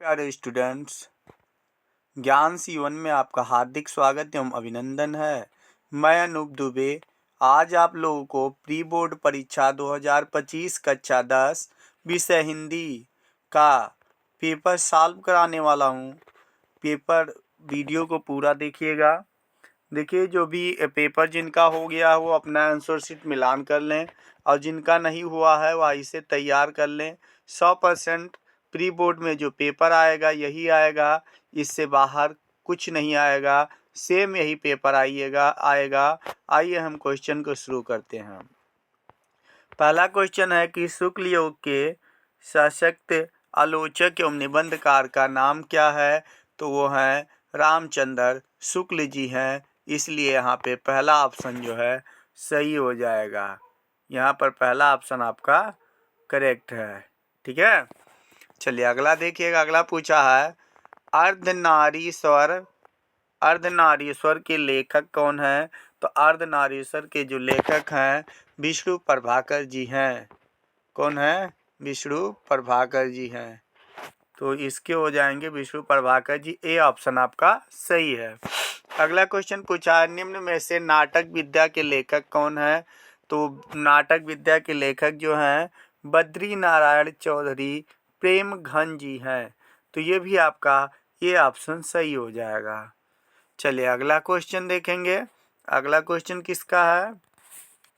प्यारे स्टूडेंट्स, ज्ञान सीवन में आपका हार्दिक स्वागत एवं अभिनंदन है। मैं अनूप दुबे आज आप लोगों को प्री बोर्ड परीक्षा 2025 कक्षा 10 विषय हिंदी का पेपर सॉल्व कराने वाला हूं। पेपर वीडियो को पूरा देखिएगा। देखिए, जो भी पेपर जिनका हो गया वो अपना आंसर शीट मिलान कर लें और जिनका नहीं हुआ है वह इसे तैयार कर लें। 100% प्री बोर्ड में जो पेपर आएगा यही आएगा, इससे बाहर कुछ नहीं आएगा। सेम यही पेपर आएगा। आइए हम क्वेश्चन को शुरू करते हैं। पहला क्वेश्चन है कि शुक्ल योग के सशक्त आलोचक एवं निबंधकार का नाम क्या है? तो वो है रामचंद्र शुक्ल जी हैं, इसलिए यहाँ पे पहला ऑप्शन जो है सही हो जाएगा। यहाँ पर पहला ऑप्शन आपका करेक्ट है। ठीक है, चलिए अगला देखिएगा। अगला पूछा है अर्धनारीश्वर के लेखक कौन है? तो अर्धनारीश्वर के जो लेखक हैं विष्णु प्रभाकर जी हैं। कौन है? विष्णु प्रभाकर जी हैं। तो इसके हो जाएंगे विष्णु प्रभाकर जी। ए ऑप्शन आपका सही है। अगला क्वेश्चन पूछा है निम्न में से नाटक विद्या के लेखक कौन है? तो नाटक विद्या के लेखक जो हैं बद्री नारायण चौधरी प्रेम घन जी हैं। तो ये भी आपका ये ऑप्शन सही हो जाएगा। चलिए अगला क्वेश्चन देखेंगे। अगला क्वेश्चन किसका है?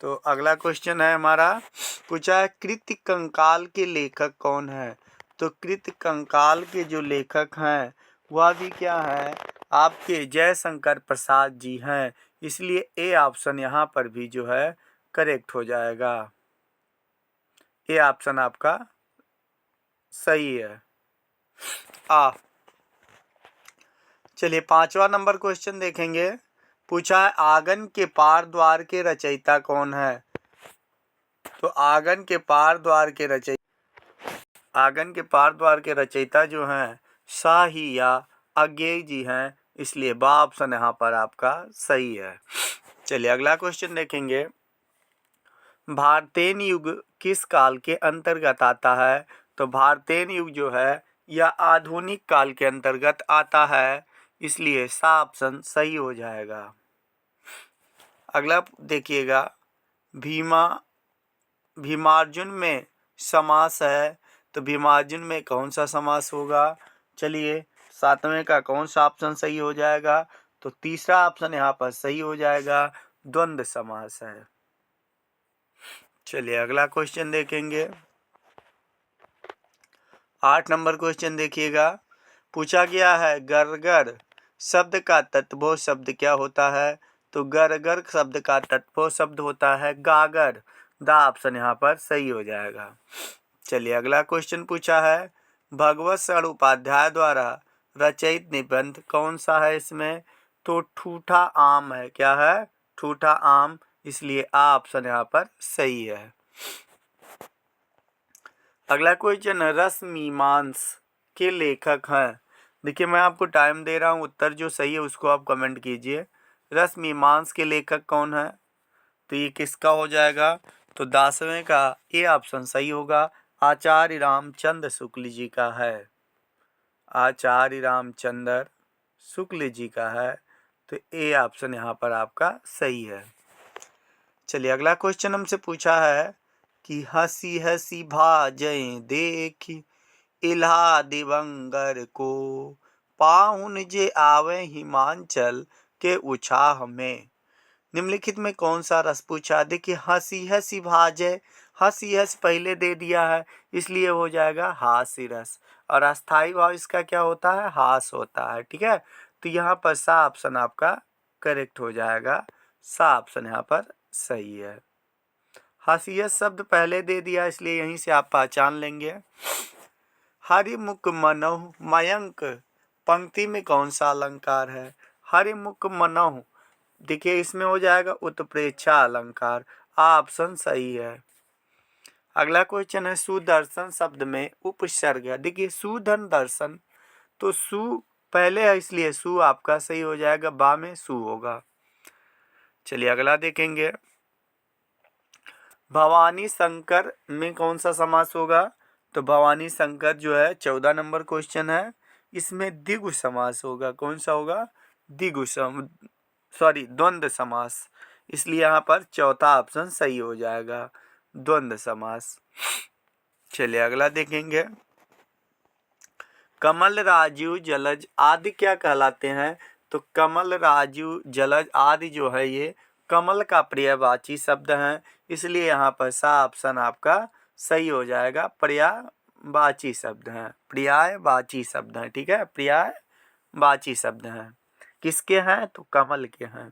तो अगला क्वेश्चन है हमारा, पूछा है कृत्य कंकाल के लेखक कौन है? तो कृत्य कंकाल के जो लेखक हैं वह भी क्या है? आपके जयशंकर प्रसाद जी हैं, इसलिए ए ऑप्शन यहाँ पर भी जो है करेक्ट हो जाएगा। ए ऑप्शन आपका सही है। चलिए 5वां नंबर क्वेश्चन देखेंगे। पूछा है आंगन के पार द्वार के रचयिता कौन है? तो आंगन के पार द्वार के रचयिता जो हैं शाही या अज्ञेय जी हैं, इसलिए बा ऑप्शन यहाँ पर आपका सही है। चलिए अगला क्वेश्चन देखेंगे। भारतेन युग किस काल के अंतर्गत आता है? तो भारतेन युग जो है यह आधुनिक काल के अंतर्गत आता है, इसलिए सा ऑप्शन सही हो जाएगा। अगला देखिएगा, भीमार्जुन में समास है, तो भीमार्जुन में कौन सा समास होगा? चलिए 7वें का कौन सा ऑप्शन सही हो जाएगा? तो तीसरा ऑप्शन यहाँ पर सही हो जाएगा, द्वंद्व समास है। चलिए अगला क्वेश्चन देखेंगे। 8 नंबर क्वेश्चन देखिएगा। पूछा गया है गरगर शब्द का तत्वोह शब्द क्या होता है? तो गरगर शब्द का तत्वोह शब्द होता है गागर। दा ऑप्शन यहाँ पर सही हो जाएगा। चलिए अगला क्वेश्चन पूछा है भगवत शरण उपाध्याय द्वारा रचित निबंध कौन सा है इसमें? तो ठूठा आम है। क्या है? ठूठा आम, इसलिए आ ऑप्शन यहाँ पर सही है। अगला क्वेश्चन रस मीमांस के लेखक हैं। देखिए मैं आपको टाइम दे रहा हूँ, उत्तर जो सही है उसको आप कमेंट कीजिए। रस मीमांस के लेखक कौन है? तो ये किसका हो जाएगा? तो 10वें का ए ऑप्शन सही होगा, आचार्य रामचंद्र शुक्ल जी का है। आचार्य रामचंद्र शुक्ल जी का है, तो ए ऑप्शन यहाँ पर आपका सही है। चलिए अगला क्वेश्चन हमसे पूछा है कि हंसी हंसी भाजय देखी इल्हा दिवंगर को पाहुन जे आवे हिमांचल के उछाह में। निम्नलिखित में कौन सा रस पूछा? देखिए हंसी हंसी भाजय, हंसी हंस पहले दे दिया है, इसलिए हो जाएगा हास्य रस, और अस्थाई भाव इसका क्या होता है? हास होता है। ठीक है, तो यहाँ पर सा ऑप्शन आपका करेक्ट हो जाएगा। सा ऑप्शन यहाँ पर सही है। हासियत शब्द पहले दे दिया, इसलिए यहीं से आप पहचान लेंगे। हरिमुख मनोह मयंक पंक्ति में कौन सा अलंकार है? हरिमुख मनोह, देखिए इसमें हो जाएगा उत्प्रेक्षा अलंकार। ऑप्शन सही है। अगला क्वेश्चन है सुदर्शन शब्द में उपसर्ग। देखिए सुधन दर्शन, तो सु पहले है इसलिए सु आपका सही हो जाएगा, बा में सु होगा। चलिए अगला देखेंगे। भवानी शंकर में कौन सा समास होगा? तो भवानी शंकर जो है 14 नंबर क्वेश्चन है, इसमें द्विगु समास होगा। कौन सा होगा? द्वंद्व समास, इसलिए यहाँ पर चौथा ऑप्शन सही हो जाएगा, द्वंद्व समास। चलिए अगला देखेंगे, कमल, राजू, जलज आदि क्या कहलाते हैं? तो कमल, राजू, जलज आदि जो है ये कमल का पर्यायवाची शब्द हैं, इसलिए यहाँ पर सा ऑप्शन आपका सही हो जाएगा। पर्यायवाची शब्द हैं, पर्यायवाची शब्द हैं, ठीक है, पर्यायवाची शब्द हैं। किसके हैं? तो कमल के हैं।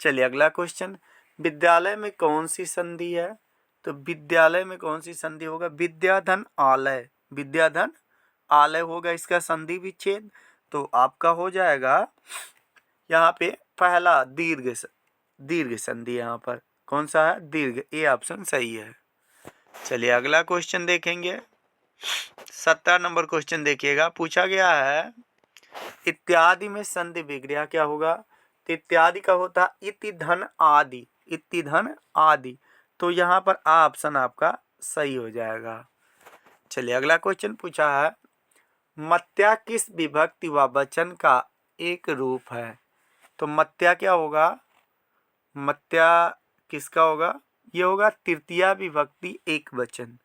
चलिए अगला क्वेश्चन, विद्यालय में कौन सी संधि है? तो विद्यालय में कौन सी संधि होगा? विद्याधन आलय, विद्याधन आलय होगा इसका संधि विच्छेद। तो आपका हो जाएगा यहाँ पे पहला दीर्घ संधि, यहाँ पर कौन सा है? दीर्घ, ए ऑप्शन सही है। चलिए अगला क्वेश्चन देखेंगे, 17 नंबर क्वेश्चन देखिएगा, पूछा गया है इत्यादि में संधि विग्रह क्या होगा? तो इत्यादि का होता इति धन आदि, इति धन आदि, तो यहाँ पर आ ऑप्शन आपका सही हो जाएगा। चलिए अगला क्वेश्चन पूछा है, मत्या किस विभक्ति व वचन का एक रूप है? तो मत्या क्या होगा? मत्या किसका होगा? ये होगा तृतीया विभक्ति एक वचन,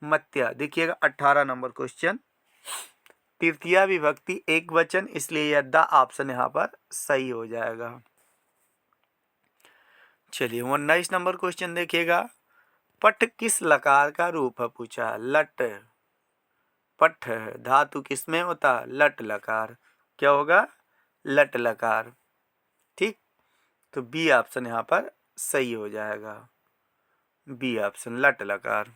मत्या। देखिएगा 18 नंबर क्वेश्चन, तृतीया विभक्ति एक वचन, इसलिए यद्दा ऑप्शन यहाँ पर सही हो जाएगा। चलिए 19 नंबर क्वेश्चन देखिएगा, पट किस लकार का रूप है? पूछा लट, पठ धातु किसमें होता? लट लकार, क्या होगा? लट लकार, ठीक। तो बी ऑप्शन यहाँ पर सही हो जाएगा, बी ऑप्शन लट लकार।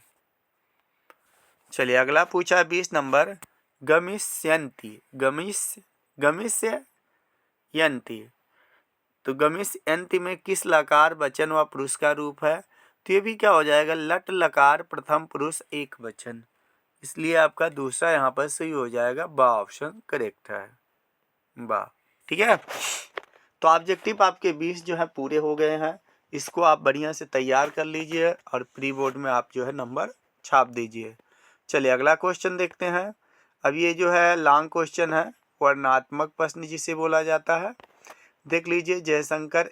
चलिए अगला पूछा 20 नंबर, गमिष्यन्ति, गमिष्यन्ति, तो गमिष्यन्ति में किस लकार वचन व पुरुष का रूप है? तो ये भी क्या हो जाएगा? लट लकार प्रथम पुरुष एक वचन, इसलिए आपका दूसरा यहाँ पर सही हो जाएगा, बा ऑप्शन करेक्ट है, बा, ठीक है। तो ऑब्जेक्टिव आपके 20 जो है पूरे हो गए हैं, इसको आप बढ़िया से तैयार कर लीजिए और प्री बोर्ड में आप जो है नंबर छाप दीजिए। चलिए अगला क्वेश्चन देखते हैं। अब ये जो है लॉन्ग क्वेश्चन है, वर्णनात्मक प्रश्न जिसे बोला जाता है। देख लीजिए, जयशंकर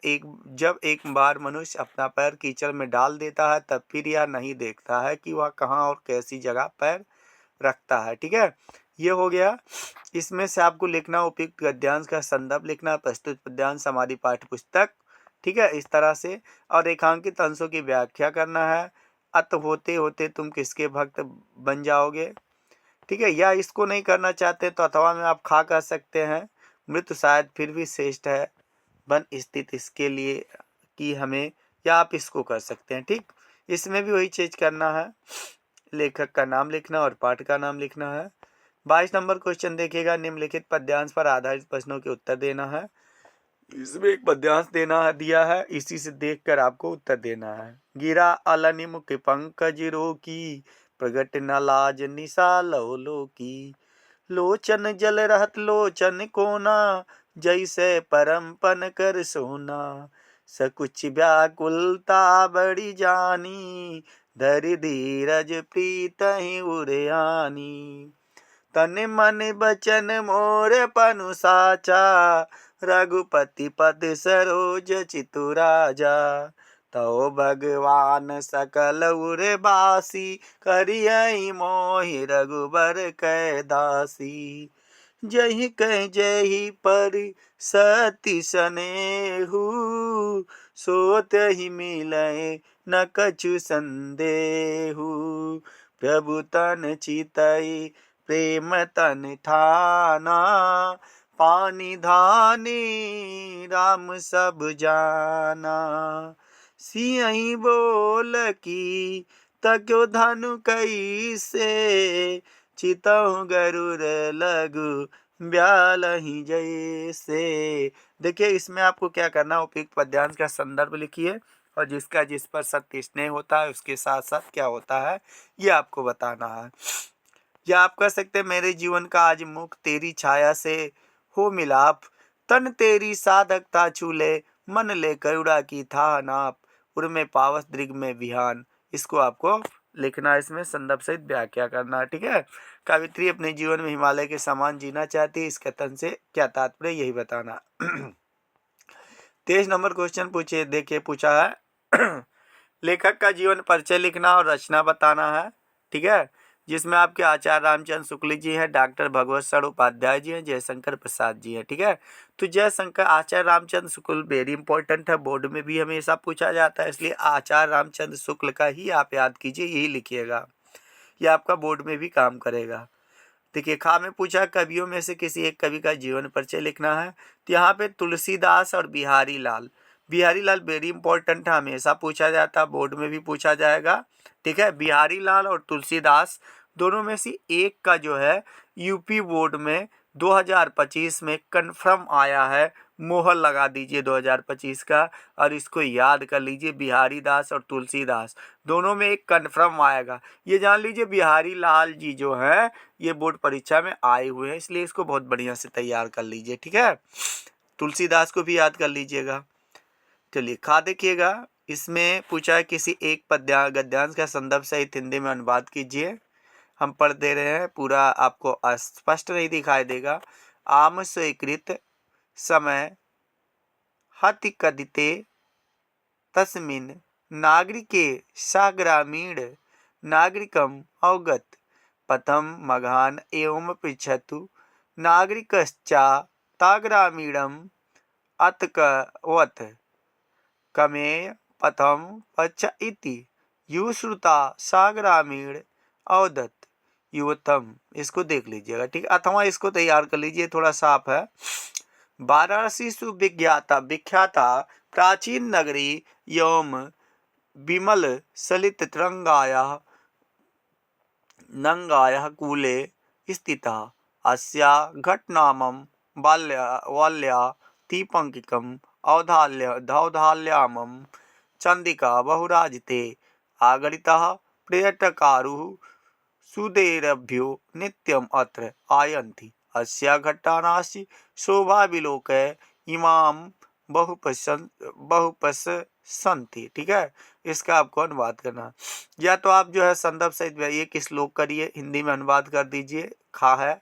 जब एक बार मनुष्य अपना पैर कीचड़ में डाल देता है तब फिर यह नहीं देखता है कि वह कहाँ और कैसी जगह पैर रखता है, ठीक है, ये हो गया। इसमें से आपको लिखना उपयुक्त गद्यांश का संदर्भ लिखना, प्रस्तुत पद्यांश हमारी पाठ्य पुस्तक, ठीक है, इस तरह से, और रेखांकित अंशों की व्याख्या करना है। अत होते होते तुम किसके भक्त बन जाओगे, ठीक है, या इसको नहीं करना चाहते तो अथवा में आप खा कर सकते हैं, मृत्यु शायद फिर भी श्रेष्ठ है, बन स्थित इसके लिए कि हमें, या आप इसको कर सकते हैं, ठीक। इसमें भी वही चीज करना है, लेखक का नाम लिखना और पाठ का नाम लिखना है। 22 नंबर क्वेश्चन देखिएगा, निम्नलिखित पद्यांश पर आधारित प्रश्नों के उत्तर देना है। इसमें एक पद्यांश दिया है, इसी से देखकर आपको उत्तर देना है। गिरा अलनि मुख पंकज रोकी, प्रगट न लाज निशा लो की, लोचन जल रहत लोचन कोना, जैसे परमपन कर सोना, सकुच व्याकुलता बड़ी जानी, धरि धीरज प्रीत ही उड़यानी, तन मन बचन मोर पनु साचा, रघुपति पद सरोज चितु राजा, तो भगवान सकल उर्वासी, करियहि मोहि रघुबर कै दासी, जहि कह जहि पर सति सनेहु, सोत ही मिलय न कछु संदेहु, प्रभु तन चितई प्रेम तन ठाना, पानी धानी राम सब जाना, सियहि बोल की तक्यो धनु कई से, चितहु गरुड़ लघु ब्यालहि जैसे। देखिए इसमें आपको क्या करना, उपयुक्त पद्यांश का संदर्भ लिखिए और जिसका जिस पर सत्य स्नेह होता है उसके साथ साथ क्या होता है ये आपको बताना है। या आप कह सकते हैं, मेरे जीवन का आज मुख तेरी छाया से हो मिलाप, तन तेरी साधकता छूले, मन ले करुणा की था नाप, उर्मे पावस दृग में विहान, इसको आपको लिखना, इसमें संदर्भ सहित व्याख्या करना। ठीक है। कवित्री अपने जीवन में हिमालय के समान जीना चाहती है, इस कथन से क्या तात्पर्य, यही बताना। 23 नंबर क्वेश्चन पूछे, देखिए पूछा है लेखक का जीवन परिचय लिखना और रचना बताना है। ठीक है। जिसमें आपके आचार्य रामचंद्र शुक्ल जी हैं, डॉक्टर भगवत सर उपाध्याय जी हैं, जयशंकर प्रसाद जी हैं। ठीक है। तो जयशंकर आचार्य रामचंद्र शुक्ल वेरी इंपॉर्टेंट है, बोर्ड में भी हमेशा पूछा जाता है, इसलिए आचार्य रामचंद्र शुक्ल का ही आप याद कीजिए, यही लिखिएगा, ये आपका बोर्ड में भी काम करेगा। देखिए खा में पूछा कवियों में से किसी एक कवि का जीवन परिचय लिखना है, तो यहाँ पे तुलसीदास और बिहारी लाल, बिहारी लाल वेरी इंपॉर्टेंट है, हमेशा पूछा जाता है, बोर्ड में भी पूछा जाएगा। ठीक है। बिहारी लाल और तुलसीदास दोनों में से एक का जो है यूपी बोर्ड में 2025 में कन्फर्म आया है, मोहर लगा दीजिए 2025 का, और इसको याद कर लीजिए, बिहारी दास और तुलसीदास दोनों में एक कन्फर्म आएगा। ये जान लीजिए बिहारी लाल जी जो हैं ये बोर्ड परीक्षा में आए हुए हैं, इसलिए इसको बहुत बढ़िया से तैयार कर लीजिए। ठीक है। तुलसीदास को भी याद कर लीजिएगा। चलिए खा देखिएगा, इसमें पूछा है किसी एक गद्यांश का संदर्भ सहित हिंदी में अनुवाद कीजिए। हम पढ़ दे रहे हैं, पूरा आपको स्पष्ट नहीं दिखाई देगा। आम स्वीकृत समय हति कदिते तस्मिन् नागरिके सा ग्रामीण नागरिकम अवगत पथम मघान एवं पृच्छतु नागरिकश्चा ताग्रामीणम अतकवत कमेय पथम पच्छ इति युश्रुता सा ग्रामीण अवदत युवतम। इसको देख लीजिएगा। ठीक, अथवा इसको तैयार कर लीजिए, थोड़ा साफ है। वाराणसी सुविख्याता विख्याता प्राचीन नगरी यौम विमल सलित तरंगाया नंगाया कूले स्थिता अस्या घटनामं वाल्या तीपंकिकम औधाल्यामं चंदिका बहुराजिते आगरितः पर्यटकारुः सुदेरभ्यो नित्यम अत्र आयन्ति अस्या घटनासि शोभाविलोकय इमाम बहुपसंति। ठीक है। इसका आपको अनुवाद करना, या तो आप जो है संदर्भ सहित एक श्लोक करिए, हिंदी में अनुवाद कर दीजिए। खा है,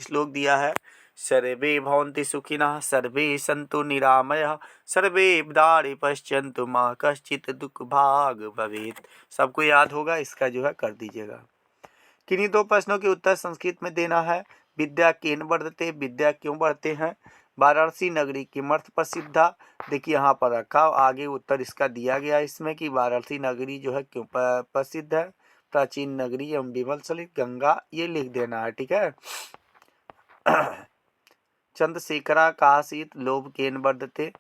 श्लोक दिया है, सर्वे भवन्ति सुखिनः सर्वे सन्तु निरामयः सर्वे विदारे पश्यन्तु मा कश्चित् दुःख भाग भवेत्। सबको याद होगा, इसका जो है कर दीजिएगा। किन्हीं दो प्रश्नों के उत्तर संस्कृत में देना है। विद्या केन वर्धते, विद्या क्यों बढ़ते हैं। वाराणसी नगरी किमर्थ प्रसिद्धा, देखिए यहाँ पर रखा, आगे उत्तर इसका दिया गया इसमें कि वाराणसी नगरी जो है क्यों प्रसिद्ध है। प्राचीन नगरी एवं विमल सलित गंगा, ये लिख देना है। ठीक है। चंद्रशेखरा काशित लोभ केन वर्धते।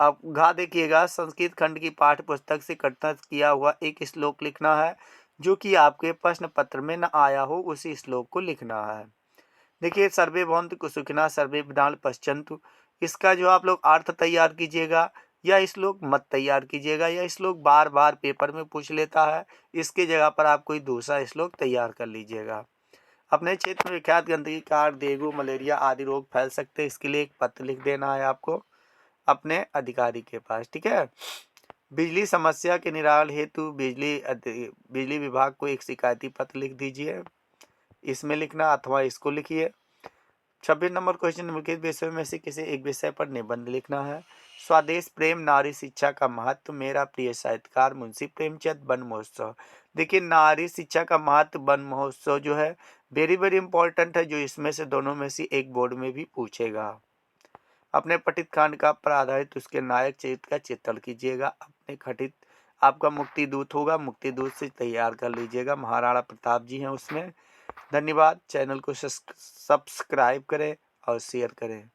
अब घा देखिएगा, संस्कृत खंड की पाठ्य पुस्तक से कटत किया हुआ एक श्लोक लिखना है, जो कि आपके प्रश्न पत्र में न आया हो, उसी श्लोक को लिखना है। देखिए सर्वे भवन्तु सुखिनः सर्वे विदारे पश्यन्तु, इसका जो आप लोग अर्थ तैयार कीजिएगा, या श्लोक मत तैयार कीजिएगा, या श्लोक बार बार पेपर में पूछ लेता है, इसके जगह पर आप कोई दूसरा श्लोक तैयार कर लीजिएगा। अपने क्षेत्र में विख्यात गंदगी कार डेंगू मलेरिया आदि रोग फैल सकते हैं, इसके लिए एक पत्र लिख देना है आपको अपने अधिकारी के पास। ठीक है। बिजली समस्या के निराकरण हेतु बिजली विभाग को एक शिकायती पत्र लिख दीजिए, इसमें लिखना, अथवा इसको लिखिए। 26 नंबर क्वेश्चन, निम्नलिखित विषयों में से किसी एक विषय पर निबंध लिखना है। स्वदेश प्रेम नारी शिक्षा का महत्व, मेरा प्रिय साहित्यकार मुंशी प्रेमचंद, वन महोत्सव। देखिए नारी शिक्षा का महत्व, वन महोत्सव जो है वेरी वेरी इंपॉर्टेंट है, जो इसमें से दोनों में से एक बोर्ड में भी पूछेगा। अपने पठित कांड का पर आधारित उसके नायक चरित्र का चित्रण कीजिएगा। अपने खटित आपका मुक्ति दूत होगा, मुक्ति दूत से तैयार कर लीजिएगा, महाराणा प्रताप जी हैं उसमें। धन्यवाद। चैनल को सब्सक्राइब करें और शेयर करें।